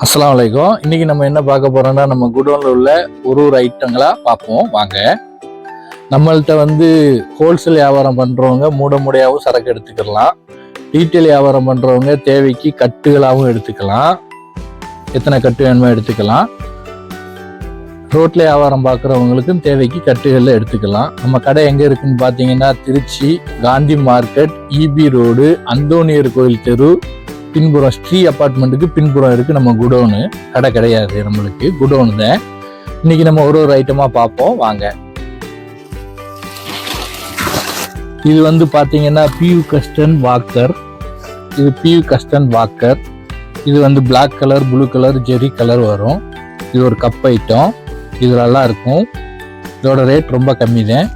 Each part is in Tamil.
அஸ்ஸலாமு அலைக்கும். இன்னைக்கு நம்ம என்ன பார்க்க போறோம்னா, நம்ம குடோன்ல உள்ள ஒரு ஐட்டங்களா பார்ப்போம் வாங்க. நம்மள்ட்ட ஹோல்சேல் வியாபாரம் பண்றவங்க மூடையாவும் சரக்கு எடுத்துக்கலாம். ரீட்டைல் வியாபாரம் பண்றவங்க தேவைக்கு கட்டுகளாகவும் எடுத்துக்கலாம். எத்தனை கட்டு வேணுமோ எடுத்துக்கலாம். ரோட்ல வியாபாரம் பார்க்குறவங்களுக்கும் தேவைக்கு கட்டுகளில் எடுத்துக்கலாம். நம்ம கடை எங்க இருக்குன்னு பார்த்தீங்கன்னா, Tiruchi Gandhi market, EB road, அந்தோனியர் கோயில் தெரு பின்புறம் ஸ்ரீ அப்பார்ட்மெண்ட்டுக்கு பின்புறம் இருக்கு நம்ம குடோனு. கடை கிடையாது, நம்மளுக்கு குடோனு தான். இன்னைக்கு நம்ம ஒரு ஐட்டமா பார்ப்போம் வாங்க. இது பாத்தீங்கன்னா பியூ கஸ்டன் வாக்கர். இது பியூ கஸ்டன் வாக்கர். இது பிளாக் கலர், ப்ளூ கலர், ஜெரி கலர் வரும். இது ஒரு கப் ஐட்டம். இது நல்லா இருக்கும். இதோட ரேட் ரொம்ப கம்மி தான்.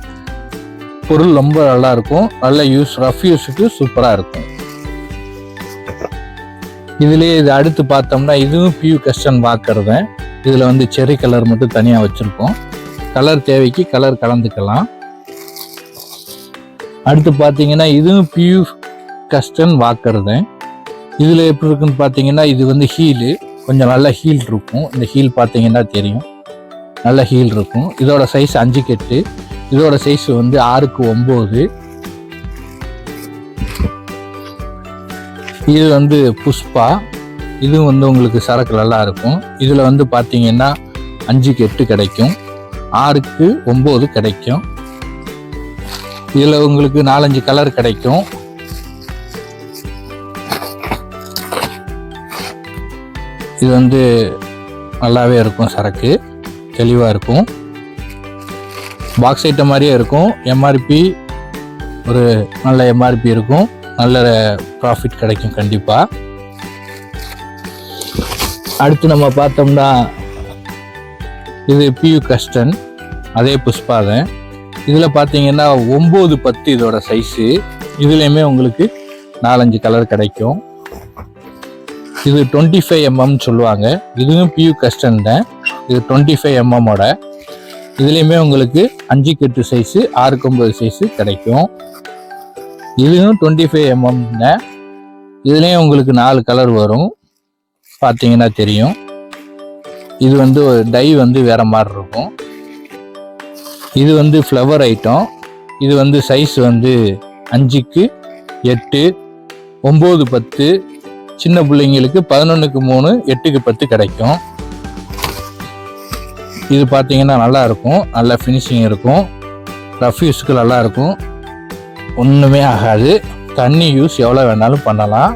பொருள் ரொம்ப நல்லா இருக்கும். நல்ல ரஃப் யூஸுக்கு சூப்பரா இருக்கும். இதுலயே இது அடுத்து பார்த்தோம்னா, இதுவும் பியூ கஸ்டன் வாக்கர் தான். இதுல செரி கலர் மட்டும் தனியா வச்சிருக்கோம். கலர் தேவைக்கு கலர் கலந்துக்கலாம். அடுத்து பாத்தீங்கன்னா, இதுவும் பியூ கஸ்டன் வாக்கர் தான். இதுல எப்படி இருக்குன்னு பாத்தீங்கன்னா, இது ஹீலு கொஞ்சம் நல்ல ஹீல் இருக்கும். இந்த ஹீல் பாத்தீங்கன்னா தெரியும், நல்ல ஹீல் இருக்கும். இதோட சைஸ் 5 கட்டு. இதோட சைஸ் 6க்கு 9. இது புஷ்பா. இது உங்களுக்கு சரக்கு நல்லா இருக்கும். இதுல பாத்தீங்கன்னா 5க்கு 8 கிடைக்கும், 6க்கு 9 கிடைக்கும். இதுல உங்களுக்கு 4-5 கலர் கிடைக்கும். இது நல்லாவே இருக்கும், சரக்கு தெளிவா இருக்கும். பாக்ஸ் ஐட்டம் மாதிரியே இருக்கும். எம்ஆர்பி ஒரு நல்ல எம்ஆர்பி இருக்கும். நல்ல ப்ராஃபிட் கிடைக்கும் கண்டிப்பா. அடுத்து நம்ம பார்த்தோம்னா, இது பியூ கஸ்டன், அதே புஷ்பா தான். இதுல பாத்தீங்கன்னா 9-10 இதோட சைஸு. இதுலயுமே உங்களுக்கு 4-5 கலர் கிடைக்கும். இது 25 mm சொல்லுவாங்க. இதுவும் பியூ கஸ்டன் தான். இது 25 mm ஓட. இதுலயுமே உங்களுக்கு 5க்கு 8 சைஸு, 6க்கு 9 சைஸு கிடைக்கும். இதுவும் 25 mm. இதுலயும் உங்களுக்கு 4 கலர் வரும், பார்த்தீங்கன்னா தெரியும். இது டை வேற மாதிரி இருக்கும். இது ஃப்ளவர் ஐட்டம். இது சைஸ் 5க்கு 8, 9, 10. சின்ன பிள்ளைங்களுக்கு 11க்கு 3, 8க்கு 10 கிடைக்கும். இது பார்த்தீங்கன்னா நல்லா இருக்கும். நல்ல ஃபினிஷிங் இருக்கும். ரஃப் யூஸ்க்கு நல்லா இருக்கும். ஒன்றுமே ஆகாது. தண்ணி யூஸ் எவ்வளோ வேணாலும் பண்ணலாம்.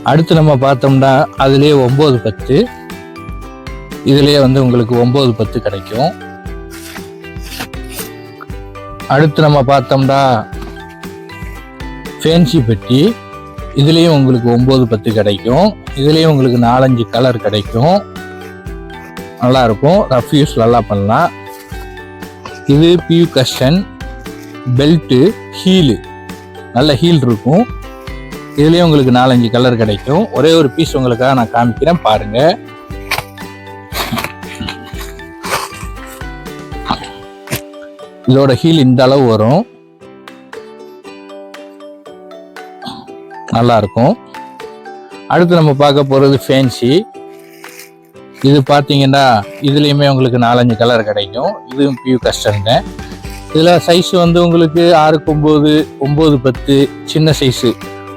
அடுத்து நம்ம பார்த்தோம்னா, அதுலேயே 9-10. இதுலேயே உங்களுக்கு 9-10 கிடைக்கும். அடுத்து நம்ம பார்த்தோம்னா, ஃபேன்சி பெட்டி. இதுலேயும் உங்களுக்கு 9-10 கிடைக்கும். இதுலேயும் உங்களுக்கு 4-5 கலர் கிடைக்கும். நல்லா இருக்கும். ரஃப் யூஸ் நல்லா பண்ணலாம். இது பியூ கஸ்டன் பெல்ட்டு, ஹீலு நல்ல ஹீல் இருக்கும். இதுலயும் உங்களுக்கு 4-5 கலர் கிடைக்கும். ஒரே ஒரு பீஸ் உங்களுக்காக நான் காமிக்கிறேன், பாருங்க. இதோட ஹீல் இந்த அளவு வரும், நல்லா இருக்கும். அடுத்து நம்ம பார்க்க போறது ஃபேன்சி. இது பார்த்தீங்கன்னா, இதுலயுமே உங்களுக்கு 4-5 கலர் கிடைக்கும். இதுவும் பியூ கஸ்டன் தான். இதுல சைஸ் உங்களுக்கு 6க்கு 9, 9-10, சின்ன சைஸு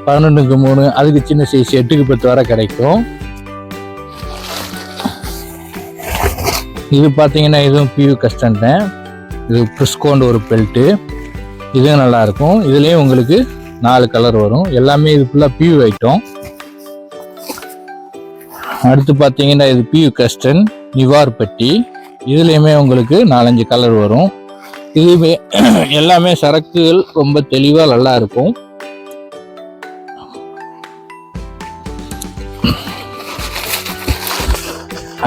11க்கு 3, அதுக்கு சின்ன சைஸ் 8க்கு 10 வரை கிடைக்கும். இது பார்த்தீங்கன்னா, இதுவும் பியூ கஸ்டன் தான். இது பிரிஸ்கோண்ட் ஒரு பெல்ட்டு. இதுவும் நல்லா இருக்கும். இதுலயும் உங்களுக்கு 4 கலர் வரும். எல்லாமே இது ஃபுல்லா பியூ ஐட்டம். அடுத்து பார்த்தீங்கன்னா, இது பியூ கஸ்டன் நிவார் பெட்டி. இதுலயுமே உங்களுக்கு 4-5 கலர் வரும். இதுவே எல்லாமே சரக்குகள் ரொம்ப தெளிவா நல்லா இருக்கும்.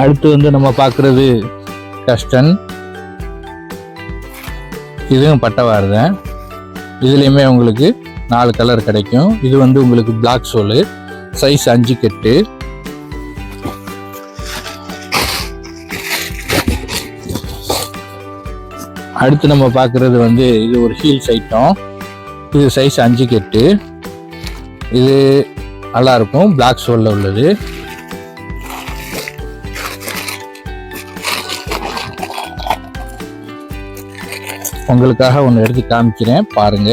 அடுத்து நம்ம பார்க்கறது கஸ்டன். இதுவும் பட்டவாறு தான். இதுலயுமே உங்களுக்கு 4 கலர் கிடைக்கும். இது உங்களுக்கு பிளாக் சோலு, சைஸ் 5க்கு 8. அடுத்து நம்ம பார்க்கறது இது ஒரு ஹீல்ஸ் ஐட்டம். இது சைஸ் 5க்கு 8. இது நல்லா இருக்கும், பிளாக் சோல்ல உள்ளது. உங்களுக்காக ஒன்று எடுத்து காமிக்கிறேன் பாருங்க.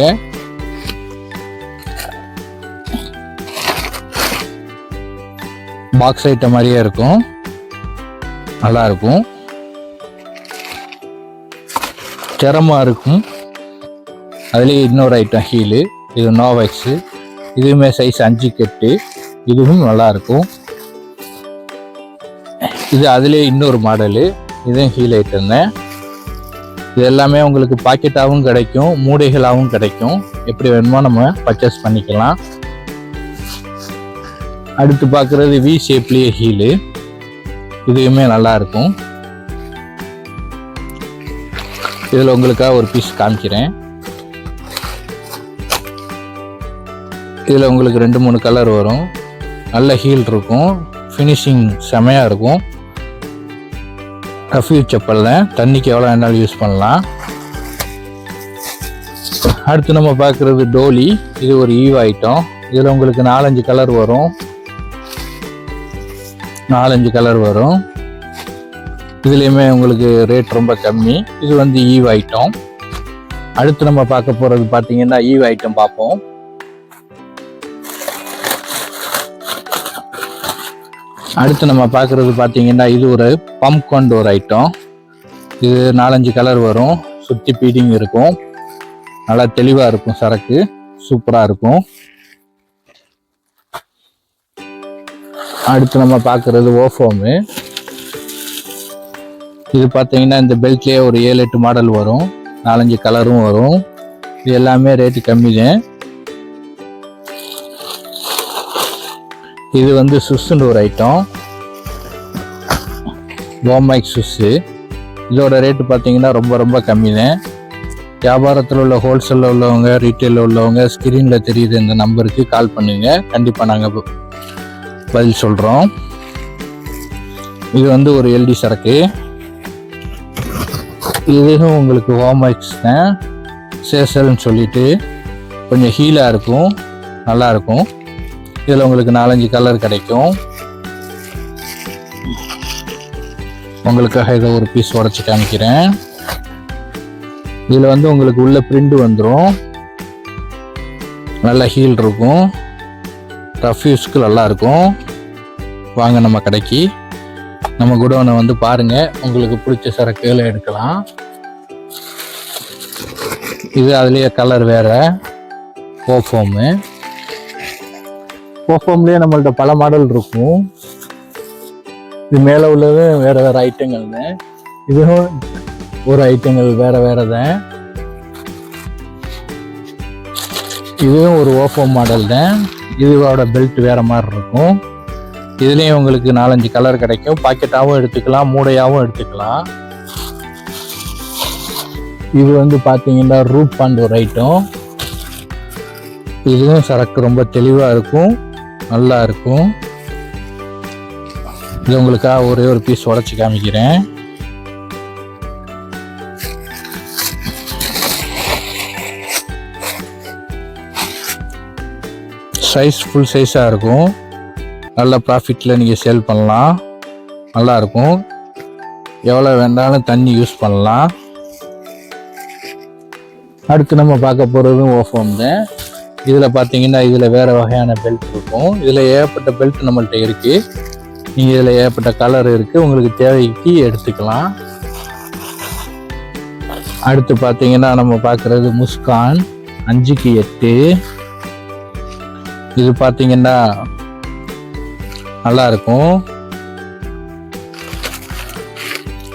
பாக்ஸ் ஐட்டம் மாதிரியே இருக்கும், நல்லா இருக்கும், திறமா இருக்கும். அதுலேயே இன்னொரு ஐட்டம் ஹீலு, இது நோவெக்ஸு, இதுவுமே சைஸ் 5 கெட்டு, இதுவும் நல்லா இருக்கும். இது அதுலேயே இன்னொரு மாடலு, இதுவும் ஹீல் ஐட்டம் தான். இது எல்லாமே உங்களுக்கு பாக்கெட்டாகவும் கிடைக்கும், மூடைகளாகவும் கிடைக்கும். எப்படி வேணுமோ நம்ம பர்ச்சேஸ் பண்ணிக்கலாம். அடுத்து பார்க்குறது வி ஷேப்லேயே ஹீலு, இதுவுமே நல்லா இருக்கும். இதில் உங்களுக்காக ஒரு பீஸ் காமிக்கிறேன். இதில் உங்களுக்கு 2-3 கலர் வரும். நல்ல ஹீல் இருக்கும், ஃபினிஷிங் செமையாக இருக்கும். ரஃப்யூ செப்பலில் தண்ணிக்கு எவ்வளோ வேணாலும் யூஸ் பண்ணலாம். அடுத்து நம்ம பார்க்குறது டோலி, இது ஒரு ஈவ் ஐட்டம். இதில் உங்களுக்கு 4-5 கலர் வரும், 4-5 கலர் வரும். இதுலேயுமே உங்களுக்கு ரேட் ரொம்ப கம்மி. இது வந்து ஈவ் ஐட்டம். அடுத்து நம்ம பார்க்க போகிறது பார்த்தீங்கன்னா ஈவ் ஐட்டம் பார்ப்போம். அடுத்து நம்ம பார்க்குறது பார்த்தீங்கன்னா இது ஒரு பம்ப் கொண்ட ஒரு ஐட்டம். இது 4-5 கலர் வரும், சுற்றி பீடிங் இருக்கும், நல்லா தெளிவாக இருக்கும், சரக்கு சூப்பராக இருக்கும். அடுத்து நம்ம பார்க்குறது ஓஃபோமு. இது பார்த்தீங்கன்னா இந்த பெல்ட்லேயே ஒரு 7-8 மாடல் வரும், 4-5 கலரும் வரும். இது எல்லாமே ரேட்டு கம்மி தான். இது வந்து சுஸ்ன்னு ஒரு ஐட்டம், ஓமைக் சுஸ்ஸு. இதோட ரேட்டு பார்த்தீங்கன்னா ரொம்ப ரொம்ப கம்மி தான். வியாபாரத்தில் உள்ள ஹோல்சேலில் உள்ளவங்க, ரீட்டெயிலில் உள்ளவங்க ஸ்க்ரீனில் தெரியுது இந்த நம்பருக்கு கால் பண்ணுங்க, கண்டிப்பாக நாங்கள் பதில் சொல்கிறோம். இது வந்து ஒரு எல்டி சரக்கு. இதுவும் உங்களுக்கு ஓமைக்ஸ் தான், சேசல்னு சொல்லிட்டு கொஞ்சம் ஹீலாக இருக்கும், நல்லாயிருக்கும். இதில் உங்களுக்கு 4-5 கலர் கிடைக்கும். உங்களுக்காக இதை ஒரு பீஸ் உடச்சி காமிக்கிறேன். இதில் வந்து உங்களுக்கு உள்ள பிரிண்ட் வந்துடும், நல்ல ஹீல் இருக்கும், ரஃப் யூஸ்க்கு நல்லாயிருக்கும். வாங்க நம்ம கடைக்கு, நம்ம குடோனை வந்து பாருங்கள், உங்களுக்கு பிடிச்ச சரக்குகளை எடுக்கலாம். இது அதுலேயே கலர் வேறு, ஓஃபோமு. ஓஃபோம்லேயே நம்மள்ட்ட பல மாடல் இருக்கும். இது மேலே உள்ளது வேறு வேறு ஐட்டங்கள் தான், இதுவும் ஒரு ஐட்டங்கள் வேறு தான். இதுவும் ஒரு ஓஃபோம் மாடல் தான். இதோட பெல்ட் வேறு மாதிரி இருக்கும். இதுலேயும் உங்களுக்கு 4-5 கலர் கிடைக்கும். பாக்கெட்டாகவும் எடுத்துக்கலாம், மூடையாகவும் எடுத்துக்கலாம். இது வந்து பார்த்தீங்கன்னா ரூப் பாண்ட் ஒரு ஐட்டம். இதுவும் சரக்கு ரொம்ப தெளிவாக இருக்கும், நல்லா இருக்கும். இது உங்களுக்காக ஒரே ஒரு பீஸ் உடச்சி காமிக்கிறேன். சைஸ் ஃபுல் சைஸாக இருக்கும், நல்ல ப்ராஃபிட்டில் நீங்கள் சேல் பண்ணலாம், நல்லாயிருக்கும். எவ்வளோ வேண்டாலும் தண்ணி யூஸ் பண்ணலாம். அடுத்து நம்ம பார்க்க போகிறதும் ஓஃபோம் தான். இதில் பார்த்தீங்கன்னா இதில் வேறு வகையான பெல்ட் இருக்கும். இதில் ஏகப்பட்ட பெல்ட் நம்மள்கிட்ட இருக்குது. நீங்கள் இதில் ஏகப்பட்ட கலர் இருக்குது, உங்களுக்கு தேவைக்கு எடுத்துக்கலாம். அடுத்து பார்த்தீங்கன்னா நம்ம பார்க்குறது முஸ்கான் 5க்கு 8. இது பார்த்தீங்கன்னா நல்லா இருக்கும்.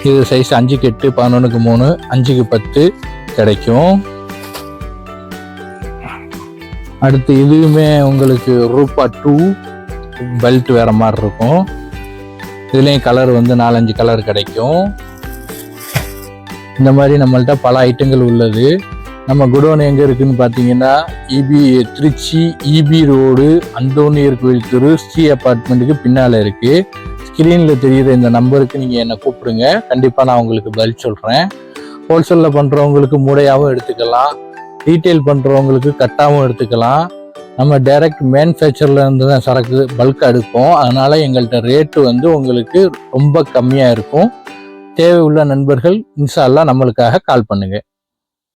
இது சைஸ் 5க்கு 8, 11க்கு 3, 5க்கு 10 கிடைக்கும். அடுத்து இதுவுமே உங்களுக்கு ரூபா 2 பெல்ட் வேற மாதிரி இருக்கும். இதுலேயும் கலர் வந்து 4-5 கலர் கிடைக்கும். இந்த மாதிரி நம்மள்ட்ட பல ஐட்டங்கள் உள்ளது. நம்ம குடோன் எங்கே இருக்குதுன்னு பார்த்தீங்கன்னா திருச்சி இபி ரோடு, அந்தோனியர் கோயில் தெரு, ஸ்ரீ அப்பார்ட்மெண்ட்டுக்கு பின்னால் இருக்குது. ஸ்க்ரீனில் தெரியுற இந்த நம்பருக்கு நீங்கள் என்னை கூப்பிடுங்க, கண்டிப்பாக நான் உங்களுக்கு பதில் சொல்கிறேன். ஹோல்சேலில் பண்ணுறவங்களுக்கு மூடையாகவும் எடுத்துக்கலாம், ரீட்டைல் பண்ணுறவங்களுக்கு கட்டாகவும் எடுத்துக்கலாம். நம்ம டைரக்ட் மேனுஃபேக்சரில் இருந்து தான் சரக்கு பல்காக எடுப்போம். அதனால் எங்கள்கிட்ட ரேட்டு வந்து உங்களுக்கு ரொம்ப கம்மியாக இருக்கும். தேவை உள்ள நண்பர்கள் இன்ஷா அல்லாஹ் நம்மளுக்காக கால் பண்ணுங்கள்.